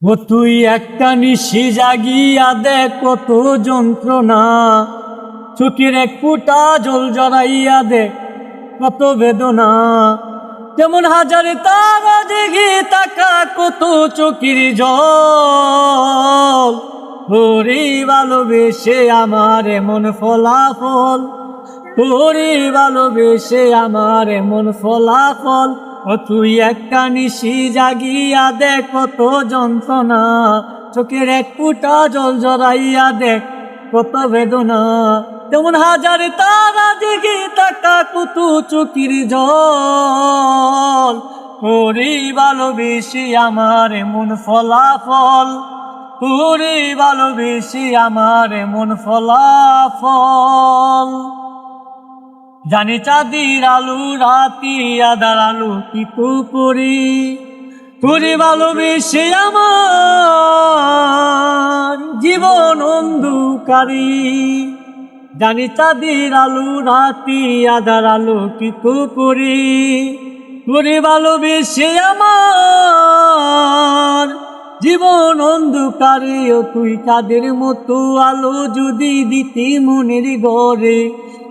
ও তুই একটা নিশি জাগিয়া দেখ কত যন্ত্রণা, চোখের এক ফুটা জল জড়াইয়া দেখ কত বেদনা। যেমন হাজারে তারা দিঘি তাকা কত চোখের জল, তোরে ভালোবেসে আমার এমন ফলাফল, তোরে ভালোবেসে আমার এমন ফলাফল। ও তুই একটা নিশি জাগিয়া দেখ কত যন্ত্রণা, চোখের এক ফুটা জল জড়াইয়া দেখ কত বেদনা। যেমন হাজার তারা দিঘি তাকা কত চোখের জল, তোরে ভালোবেসে আমার এমন ফলাফল, তোরে ভালোবেসে আমার এমন ফলাফল। জানি চাঁদের আলো রাতি আধার আলো কি তো করি, তোরে ভালোবেসে আমার জীবন অন্ধকারী। জানি চাঁদের আলো রাতি আধার আলো কি তো করি, তোরে ভালোবেসে আমার জীবন অন্ধকারে। ও তুই চাঁদের মতো আলো যদি দিতি মনের ঘরে,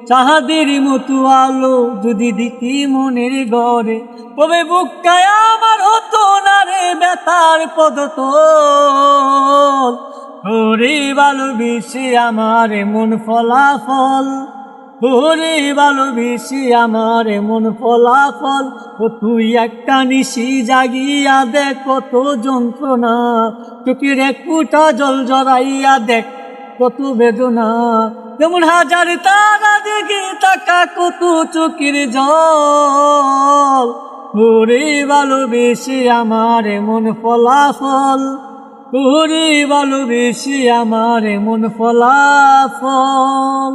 চাঁদের মতো আলো যদি দিতি মনের ঘরে, তবে বুকটায় আমার হতো না রে ব্যথার পদতল। তোরে ভালোবেসে আমার এমন ফলাফল, তোরে ভালোবেসে আমার এমন ফলাফল। ও তুই একটা নিশি জাগিয়া দেখ কত যন্ত্রণা, চোখের এক ফুটা জল জড়াইয়া দেখ কত বেদনা। যেমন হাজার তারা দিঘি তাকা কত চোখের জল, তোরে ভালোবেসে আমার এমন ফলাফল, তোরে ভালোবেসে আমার এমন ফলাফল।